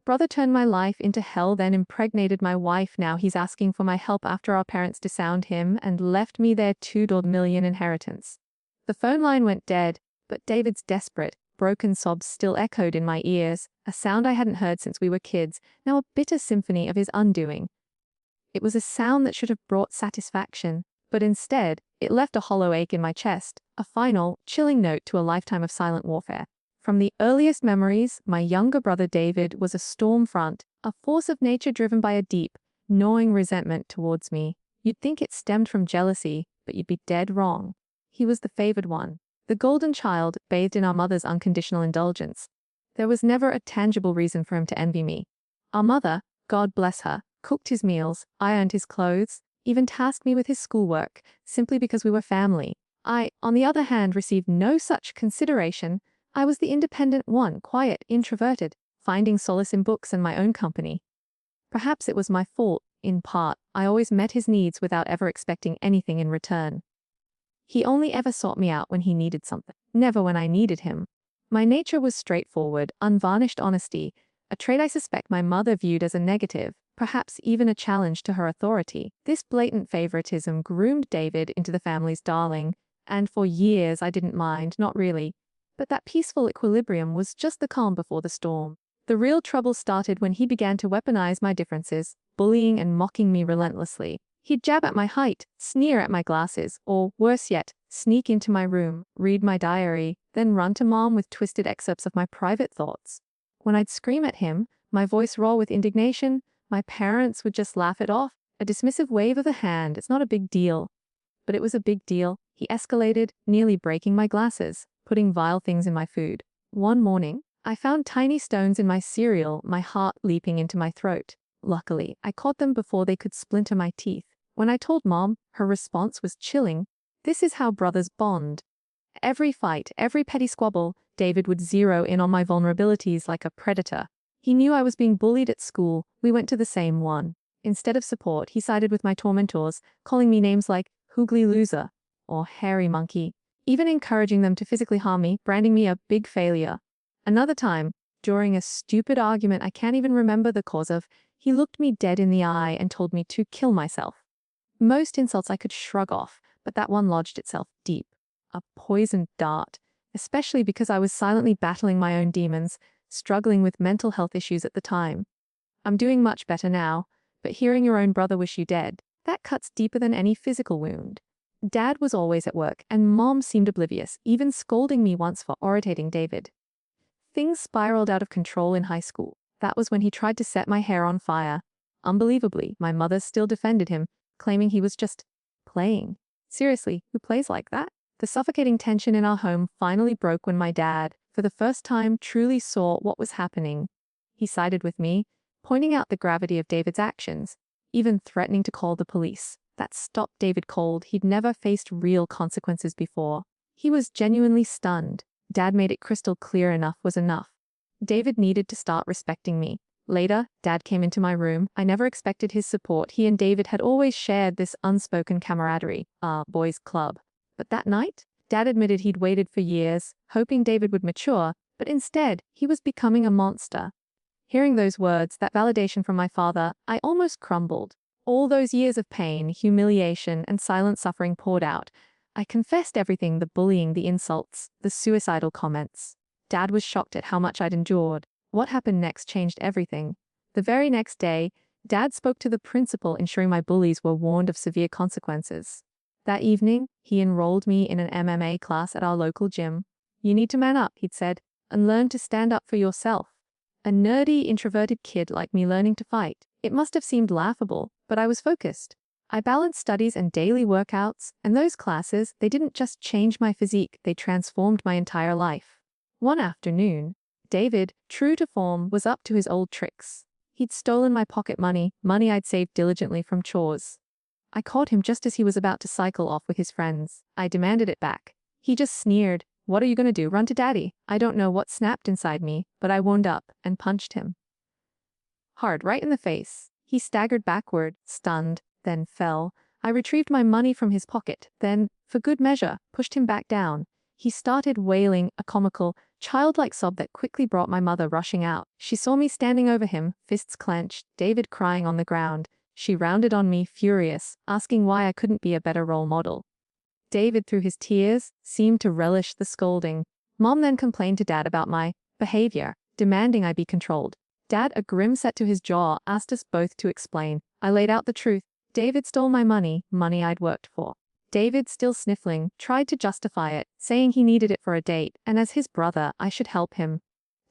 Brother turned my life into hell, then impregnated my wife. Now he's asking for my help after our parents disowned him and left me their $2 million inheritance. The phone line went dead, but David's desperate, broken sobs still echoed in my ears, a sound I hadn't heard since we were kids, now a bitter symphony of his undoing. It was a sound that should have brought satisfaction, but instead, it left a hollow ache in my chest, a final, chilling note to a lifetime of silent warfare. From the earliest memories, my younger brother David was a storm front, a force of nature driven by a deep, gnawing resentment towards me. You'd think it stemmed from jealousy, but you'd be dead wrong. He was the favored one, the golden child bathed in our mother's unconditional indulgence. There was never a tangible reason for him to envy me. Our mother, God bless her, cooked his meals, ironed his clothes, even tasked me with his schoolwork, simply because we were family. I, on the other hand, received no such consideration. I was the independent one, quiet, introverted, finding solace in books and my own company. Perhaps it was my fault, in part. I always met his needs without ever expecting anything in return. He only ever sought me out when he needed something, never when I needed him. My nature was straightforward, unvarnished honesty, a trait I suspect my mother viewed as a negative, perhaps even a challenge to her authority. This blatant favoritism groomed David into the family's darling, and for years I didn't mind, not really. But that peaceful equilibrium was just the calm before the storm. The real trouble started when he began to weaponize my differences, bullying and mocking me relentlessly. He'd jab at my height, sneer at my glasses, or, worse yet, sneak into my room, read my diary, then run to Mom with twisted excerpts of my private thoughts. When I'd scream at him, my voice raw with indignation, my parents would just laugh it off, a dismissive wave of the hand. It's not a big deal. But it was a big deal. He escalated, nearly breaking my glasses, putting vile things in my food. One morning, I found tiny stones in my cereal, my heart leaping into my throat. Luckily, I caught them before they could splinter my teeth. When I told Mom, her response was chilling. This is how brothers bond. Every fight, every petty squabble, David would zero in on my vulnerabilities like a predator. He knew I was being bullied at school. We went to the same one. Instead of support, he sided with my tormentors, calling me names like hoogly loser or hairy monkey, even encouraging them to physically harm me, branding me a big failure. Another time, during a stupid argument I can't even remember the cause of, he looked me dead in the eye and told me to kill myself. Most insults I could shrug off, but that one lodged itself deep. A poisoned dart, especially because I was silently battling my own demons, struggling with mental health issues at the time. I'm doing much better now, but hearing your own brother wish you dead, that cuts deeper than any physical wound. Dad was always at work, and Mom seemed oblivious, even scolding me once for irritating David. Things spiraled out of control in high school. That was when he tried to set my hair on fire. Unbelievably, my mother still defended him, claiming he was just playing. Seriously, who plays like that? The suffocating tension in our home finally broke when my dad, for the first time, truly saw what was happening. He sided with me, pointing out the gravity of David's actions, even threatening to call the police. That stopped David cold. He'd never faced real consequences before. He was genuinely stunned. Dad made it crystal clear enough was enough. David needed to start respecting me. Later, Dad came into my room. I never expected his support. He and David had always shared this unspoken camaraderie, our boys' club. But that night, Dad admitted he'd waited for years, hoping David would mature, but instead, he was becoming a monster. Hearing those words, that validation from my father, I almost crumbled. All those years of pain, humiliation, and silent suffering poured out. I confessed everything, the bullying, the insults, the suicidal comments. Dad was shocked at how much I'd endured. What happened next changed everything. The very next day, Dad spoke to the principal, ensuring my bullies were warned of severe consequences. That evening, he enrolled me in an MMA class at our local gym. You need to man up, he'd said, and learn to stand up for yourself. A nerdy, introverted kid like me learning to fight. It must have seemed laughable, but I was focused. I balanced studies and daily workouts, and those classes, they didn't just change my physique, they transformed my entire life. One afternoon, David, true to form, was up to his old tricks. He'd stolen my pocket money I'd saved diligently from chores. I caught him just as he was about to cycle off with his friends. I demanded it back. He just sneered. What are you gonna do, run to Daddy? I don't know what snapped inside me, but I wound up and punched him. Hard, right in the face. He staggered backward, stunned, then fell. I retrieved my money from his pocket, then, for good measure, pushed him back down. He started wailing, a comical, childlike sob that quickly brought my mother rushing out. She saw me standing over him, fists clenched, David crying on the ground. She rounded on me, furious, asking why I couldn't be a better role model. David, through his tears, seemed to relish the scolding. Mom then complained to Dad about my behavior, demanding I be controlled. Dad, a grim set to his jaw, asked us both to explain. I laid out the truth. David stole my money I'd worked for. David, still sniffling, tried to justify it, saying he needed it for a date, and as his brother, I should help him.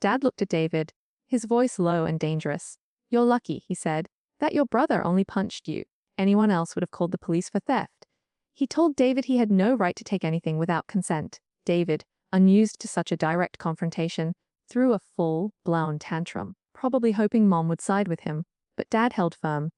Dad looked at David, his voice low and dangerous. "You're lucky," he said, "that your brother only punched you. Anyone else would have called the police for theft." He told David he had no right to take anything without consent. David, unused to such a direct confrontation, threw a full-blown tantrum, probably hoping Mom would side with him, but Dad held firm.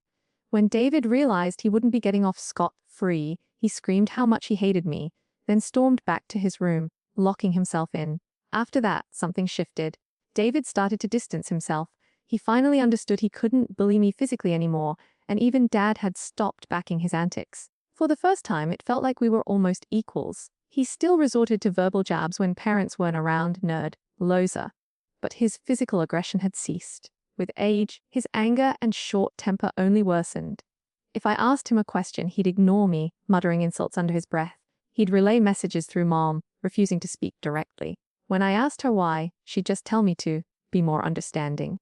When David realized he wouldn't be getting off scot-free, he screamed how much he hated me, then stormed back to his room, locking himself in. After that, something shifted. David started to distance himself. He finally understood he couldn't bully me physically anymore, and even Dad had stopped backing his antics. For the first time, it felt like we were almost equals. He still resorted to verbal jabs when parents weren't around, nerd, loser. But his physical aggression had ceased. With age, his anger and short temper only worsened. If I asked him a question, he'd ignore me, muttering insults under his breath. He'd relay messages through Mom, refusing to speak directly. When I asked her why, she'd just tell me to be more understanding.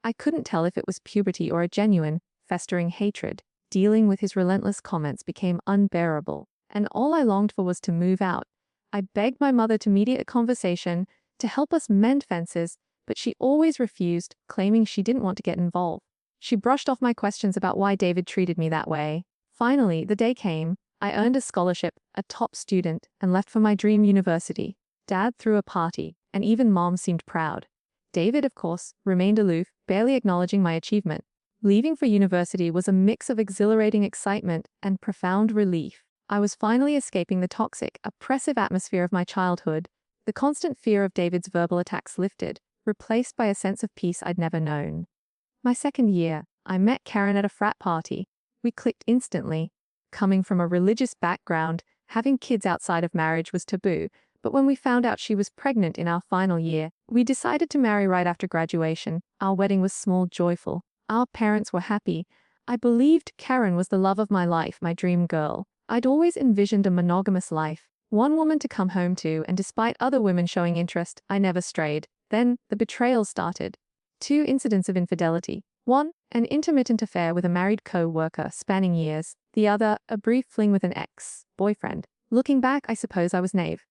I couldn't tell if it was puberty or a genuine, festering hatred. Dealing with his relentless comments became unbearable, and all I longed for was to move out. I begged my mother to mediate a conversation, to help us mend fences, but she always refused, claiming she didn't want to get involved. She brushed off my questions about why David treated me that way. Finally, the day came. I earned a scholarship, a top student, and left for my dream university. Dad threw a party, and even Mom seemed proud. David, of course, remained aloof, barely acknowledging my achievement. Leaving for university was a mix of exhilarating excitement and profound relief. I was finally escaping the toxic, oppressive atmosphere of my childhood. The constant fear of David's verbal attacks lifted, replaced by a sense of peace I'd never known. My second year, I met Karen at a frat party. We clicked instantly. Coming from a religious background, having kids outside of marriage was taboo, but when we found out she was pregnant in our final year, we decided to marry right after graduation. Our wedding was small, joyful. Our parents were happy. I believed Karen was the love of my life, my dream girl. I'd always envisioned a monogamous life, one woman to come home to, and despite other women showing interest, I never strayed. Then, the betrayal started. 2 incidents of infidelity. One, an intermittent affair with a married co-worker spanning years. The other, a brief fling with an ex-boyfriend. Looking back, I suppose I was naive.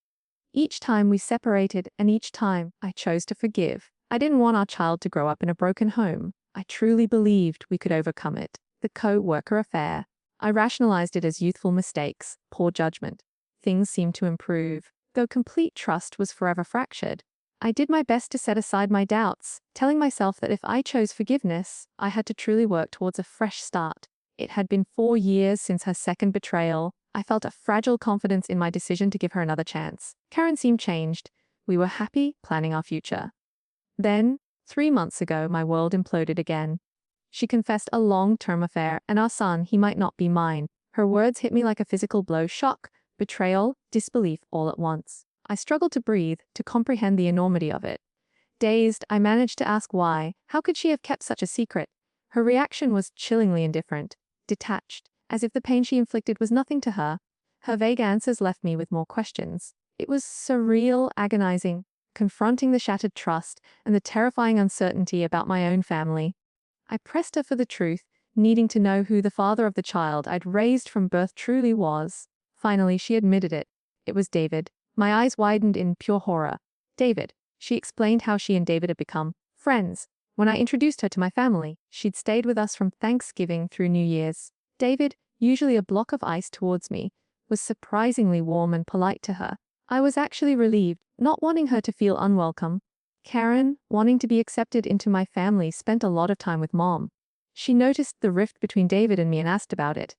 Each time we separated, and each time I chose to forgive. I didn't want our child to grow up in a broken home. I truly believed we could overcome it. The co-worker affair. I rationalized it as youthful mistakes, poor judgment. Things seemed to improve, though complete trust was forever fractured. I did my best to set aside my doubts, telling myself that if I chose forgiveness, I had to truly work towards a fresh start. It had been 4 years since her second betrayal. I felt a fragile confidence in my decision to give her another chance. Karen seemed changed. We were happy, planning our future. Then, 3 months ago, my world imploded again. She confessed a long-term affair, and our son, he might not be mine. Her words hit me like a physical blow, shock, betrayal, disbelief all at once. I struggled to breathe, to comprehend the enormity of it. Dazed, I managed to ask why. How could she have kept such a secret? Her reaction was chillingly indifferent, detached, as if the pain she inflicted was nothing to her. Her vague answers left me with more questions. It was surreal, agonizing, confronting the shattered trust and the terrifying uncertainty about my own family. I pressed her for the truth, needing to know who the father of the child I'd raised from birth truly was. Finally, she admitted it. It was David. My eyes widened in pure horror. David. She explained how she and David had become friends. When I introduced her to my family, she'd stayed with us from Thanksgiving through New Year's. David, usually a block of ice towards me, was surprisingly warm and polite to her. I was actually relieved, not wanting her to feel unwelcome. Karen, wanting to be accepted into my family, spent a lot of time with Mom. She noticed the rift between David and me and asked about it.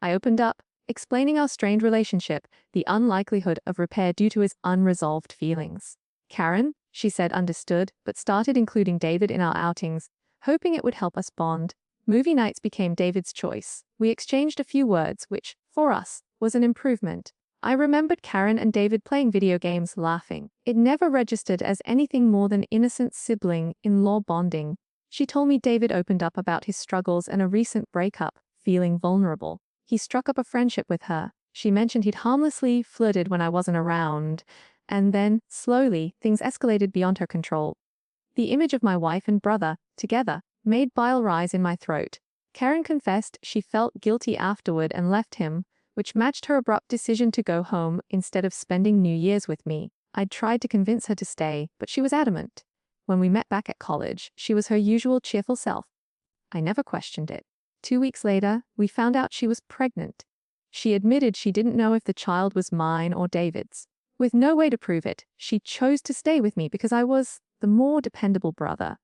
I opened up, explaining our strained relationship, the unlikelihood of repair due to his unresolved feelings. Karen, she said, understood, but started including David in our outings, hoping it would help us bond. Movie nights became David's choice. We exchanged a few words, which, for us, was an improvement. I remembered Karen and David playing video games, laughing. It never registered as anything more than innocent sibling-in-law bonding. She told me David opened up about his struggles and a recent breakup, feeling vulnerable. He struck up a friendship with her. She mentioned he'd harmlessly flirted when I wasn't around. And then, slowly, things escalated beyond her control. The image of my wife and brother, together, made bile rise in my throat. Karen confessed she felt guilty afterward and left him, which matched her abrupt decision to go home instead of spending New Year's with me. I'd tried to convince her to stay, but she was adamant. When we met back at college, she was her usual cheerful self. I never questioned it. 2 weeks later, we found out she was pregnant. She admitted she didn't know if the child was mine or David's. With no way to prove it, she chose to stay with me because I was the more dependable brother.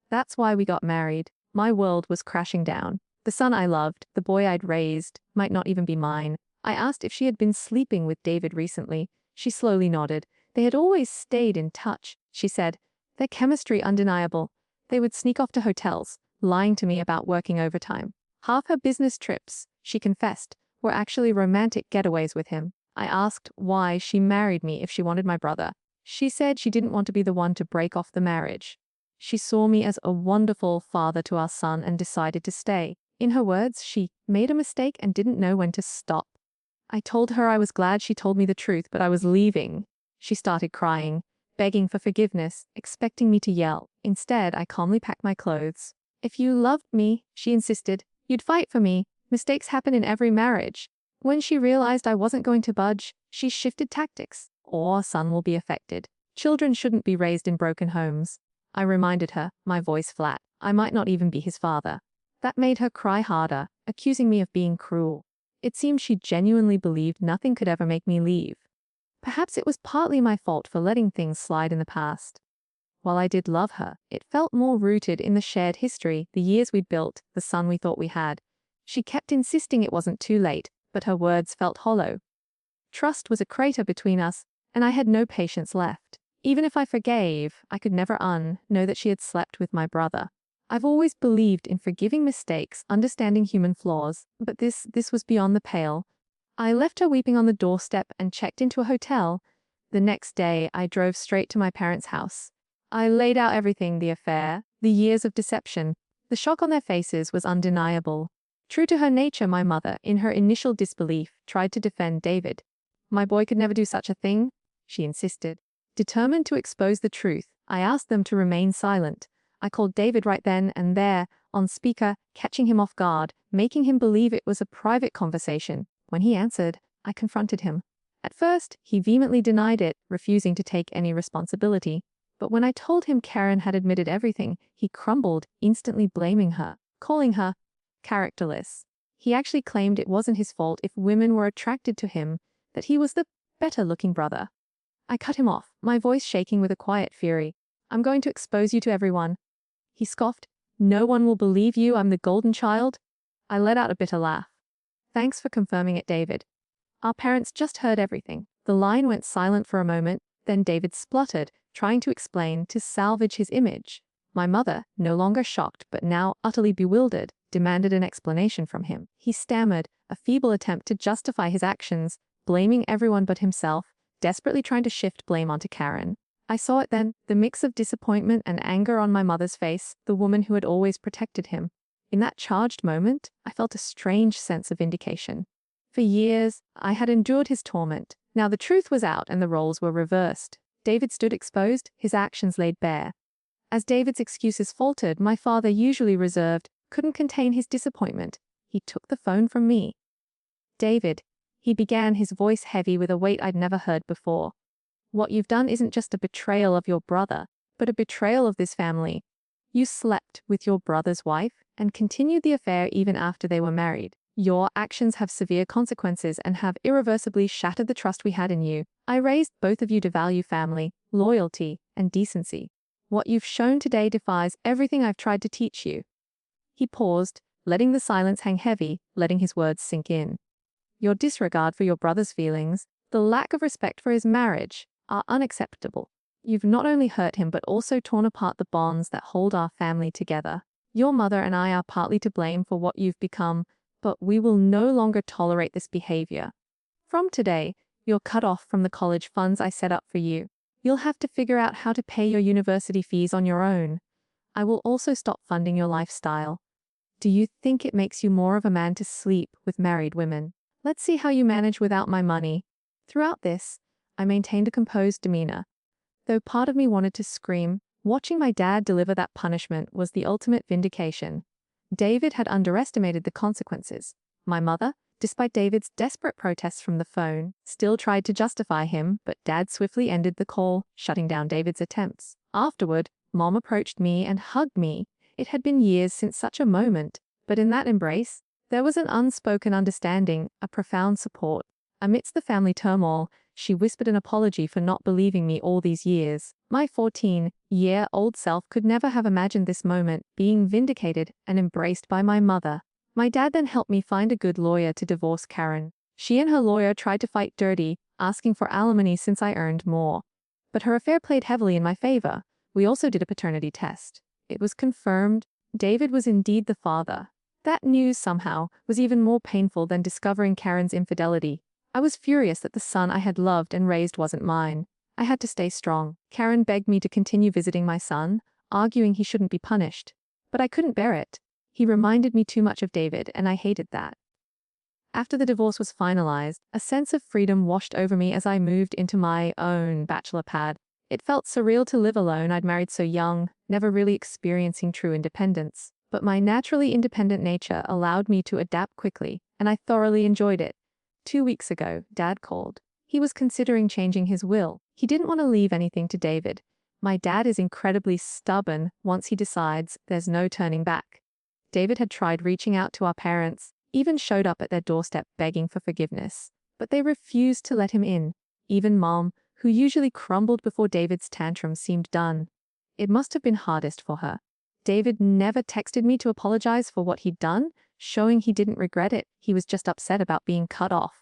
That's why we got married. My world was crashing down. The son I loved, the boy I'd raised, might not even be mine. I asked if she had been sleeping with David recently. She slowly nodded. They had always stayed in touch, she said. Their chemistry undeniable. They would sneak off to hotels, lying to me about working overtime. Half her business trips, she confessed, were actually romantic getaways with him. I asked why she married me if she wanted my brother. She said she didn't want to be the one to break off the marriage. She saw me as a wonderful father to our son and decided to stay. In her words, she made a mistake and didn't know when to stop. I told her I was glad she told me the truth, but I was leaving. She started crying, begging for forgiveness, expecting me to yell. Instead, I calmly packed my clothes. If you loved me, she insisted, you'd fight for me. Mistakes happen in every marriage. When she realized I wasn't going to budge, she shifted tactics. Our son will be affected. Children shouldn't be raised in broken homes. I reminded her, my voice flat. I might not even be his father. That made her cry harder, accusing me of being cruel. It seemed she genuinely believed nothing could ever make me leave. Perhaps it was partly my fault for letting things slide in the past. While I did love her, it felt more rooted in the shared history, the years we'd built, the son we thought we had. She kept insisting it wasn't too late, but her words felt hollow. Trust was a crater between us, and I had no patience left. Even if I forgave, I could never know that she had slept with my brother. I've always believed in forgiving mistakes, understanding human flaws, but this was beyond the pale. I left her weeping on the doorstep and checked into a hotel. The next day, I drove straight to my parents' house. I laid out everything, the affair, the years of deception. The shock on their faces was undeniable. True to her nature, my mother, in her initial disbelief, tried to defend David. My boy could never do such a thing, she insisted. Determined to expose the truth, I asked them to remain silent. I called David right then and there, on speaker, catching him off guard, making him believe it was a private conversation. When he answered, I confronted him. At first, he vehemently denied it, refusing to take any responsibility. But when I told him Karen had admitted everything, he crumbled, instantly blaming her, calling her characterless. He actually claimed it wasn't his fault if women were attracted to him, that he was the better-looking brother. I cut him off, my voice shaking with a quiet fury. I'm going to expose you to everyone. He scoffed. No one will believe you, I'm the golden child. I let out a bitter laugh. Thanks for confirming it, David. Our parents just heard everything. The line went silent for a moment, then David spluttered, trying to explain to salvage his image. My mother, no longer shocked but now utterly bewildered, demanded an explanation from him. He stammered, a feeble attempt to justify his actions, blaming everyone but himself, desperately trying to shift blame onto Karen. I saw it then, the mix of disappointment and anger on my mother's face, the woman who had always protected him. In that charged moment, I felt a strange sense of vindication. For years, I had endured his torment. Now the truth was out and the roles were reversed. David stood exposed, his actions laid bare. As David's excuses faltered, my father, usually reserved, couldn't contain his disappointment. He took the phone from me. David, he began, his voice heavy with a weight I'd never heard before. What you've done isn't just a betrayal of your brother, but a betrayal of this family. You slept with your brother's wife and continued the affair even after they were married. Your actions have severe consequences and have irreversibly shattered the trust we had in you. I raised both of you to value family, loyalty, and decency. What you've shown today defies everything I've tried to teach you. He paused, letting the silence hang heavy, letting his words sink in. Your disregard for your brother's feelings, the lack of respect for his marriage, are unacceptable. You've not only hurt him but also torn apart the bonds that hold our family together. Your mother and I are partly to blame for what you've become, but we will no longer tolerate this behavior. From today, You're cut off from the college funds I set up for you. You'll have to figure out how to pay your university fees on your own. I will also stop funding your lifestyle. Do you think it makes you more of a man to sleep with married women? Let's see how you manage without my money." Throughout this, I maintained a composed demeanor. Though part of me wanted to scream, watching my dad deliver that punishment was the ultimate vindication. David had underestimated the consequences. My mother, despite David's desperate protests from the phone, still tried to justify him, but Dad swiftly ended the call, shutting down David's attempts. Afterward, Mom approached me and hugged me. It had been years since such a moment, but in that embrace, there was an unspoken understanding, a profound support. Amidst the family turmoil, she whispered an apology for not believing me all these years. My 14-year-old self could never have imagined this moment, being vindicated and embraced by my mother. My dad then helped me find a good lawyer to divorce Karen. She and her lawyer tried to fight dirty, asking for alimony since I earned more. But her affair played heavily in my favor. We also did a paternity test. It was confirmed. David was indeed the father. That news, somehow, was even more painful than discovering Karen's infidelity. I was furious that the son I had loved and raised wasn't mine. I had to stay strong. Karen begged me to continue visiting my son, arguing he shouldn't be punished. But I couldn't bear it. He reminded me too much of David, and I hated that. After the divorce was finalized, a sense of freedom washed over me as I moved into my own bachelor pad. It felt surreal to live alone. I'd married so young, never really experiencing true independence. But my naturally independent nature allowed me to adapt quickly, and I thoroughly enjoyed it. 2 weeks ago, Dad called. He was considering changing his will. He didn't want to leave anything to David. My dad is incredibly stubborn. Once he decides, there's no turning back. David had tried reaching out to our parents, even showed up at their doorstep begging for forgiveness. But they refused to let him in. Even Mom, who usually crumbled before David's tantrum, seemed done. It must have been hardest for her. David never texted me to apologize for what he'd done, showing he didn't regret it. He was just upset about being cut off.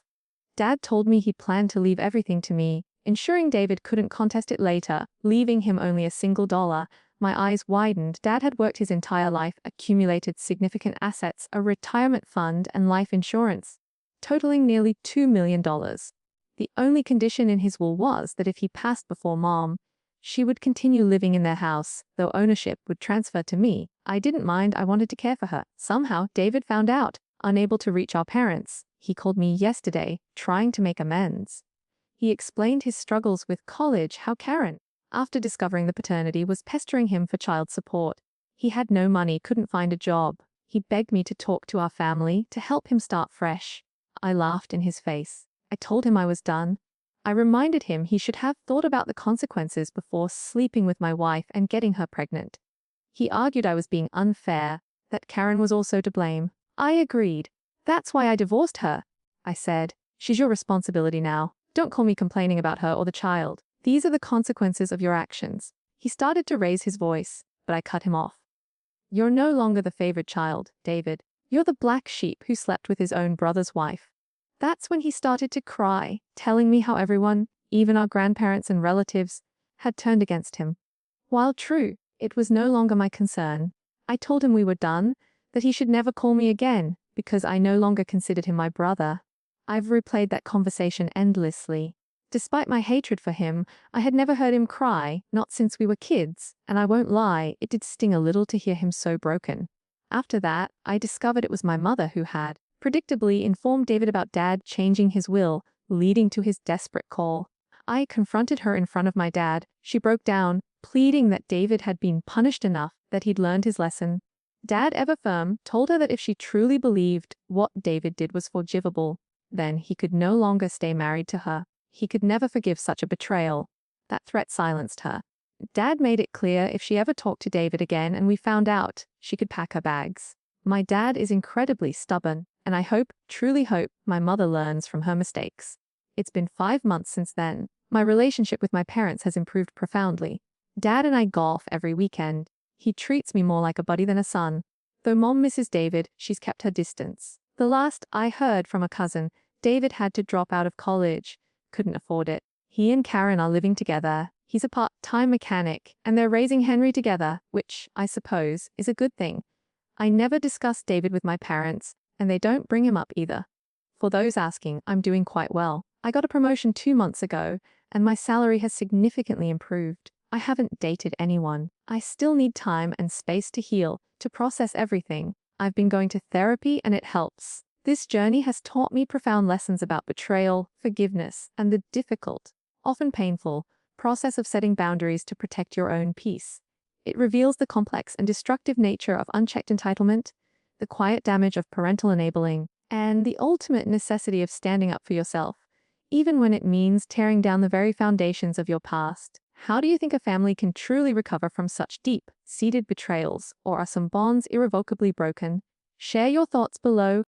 Dad told me he planned to leave everything to me, ensuring David couldn't contest it later, leaving him only a single dollar. My eyes widened. Dad had worked his entire life, accumulated significant assets, a retirement fund, and life insurance, totaling nearly $2 million. The only condition in his will was that if he passed before Mom, she would continue living in their house, though ownership would transfer to me. I didn't mind. I wanted to care for her. Somehow, David found out. Unable to reach our parents, he called me yesterday, trying to make amends. He explained his struggles with college, how Karen, after discovering the paternity, was pestering him for child support. He had no money, couldn't find a job. He begged me to talk to our family, to help him start fresh. I laughed in his face. I told him I was done. I reminded him he should have thought about the consequences before sleeping with my wife and getting her pregnant. He argued I was being unfair, that Karen was also to blame. I agreed. "That's why I divorced her," I said. "She's your responsibility now. Don't call me complaining about her or the child. These are the consequences of your actions." He started to raise his voice, but I cut him off. "You're no longer the favored child, David. You're the black sheep who slept with his own brother's wife." That's when he started to cry, telling me how everyone, even our grandparents and relatives, had turned against him. While true, it was no longer my concern. I told him we were done, that he should never call me again, because I no longer considered him my brother. I've replayed that conversation endlessly. Despite my hatred for him, I had never heard him cry, not since we were kids, and I won't lie, it did sting a little to hear him so broken. After that, I discovered it was my mother who had, predictably, informed David about Dad changing his will, leading to his desperate call. I confronted her in front of my dad. She broke down, pleading that David had been punished enough, that he'd learned his lesson. Dad, ever firm, told her that if she truly believed what David did was forgivable, then he could no longer stay married to her. He could never forgive such a betrayal. That threat silenced her. Dad made it clear if she ever talked to David again and we found out, she could pack her bags. My dad is incredibly stubborn, and I hope, truly hope, my mother learns from her mistakes. It's been 5 months since then. My relationship with my parents has improved profoundly. Dad and I golf every weekend. He treats me more like a buddy than a son. Though Mom misses David, she's kept her distance. The last I heard from a cousin, David had to drop out of college. Couldn't afford it. He and Karen are living together. He's a part-time mechanic, and they're raising Henry together, which, I suppose, is a good thing. I never discuss David with my parents, and they don't bring him up either. For those asking, I'm doing quite well. I got a promotion 2 months ago, and my salary has significantly improved. I haven't dated anyone. I still need time and space to heal, to process everything. I've been going to therapy and it helps. This journey has taught me profound lessons about betrayal, forgiveness, and the difficult, often painful, process of setting boundaries to protect your own peace. It reveals the complex and destructive nature of unchecked entitlement, the quiet damage of parental enabling, and the ultimate necessity of standing up for yourself, even when it means tearing down the very foundations of your past. How do you think a family can truly recover from such deep-seated betrayals, or are some bonds irrevocably broken? Share your thoughts below.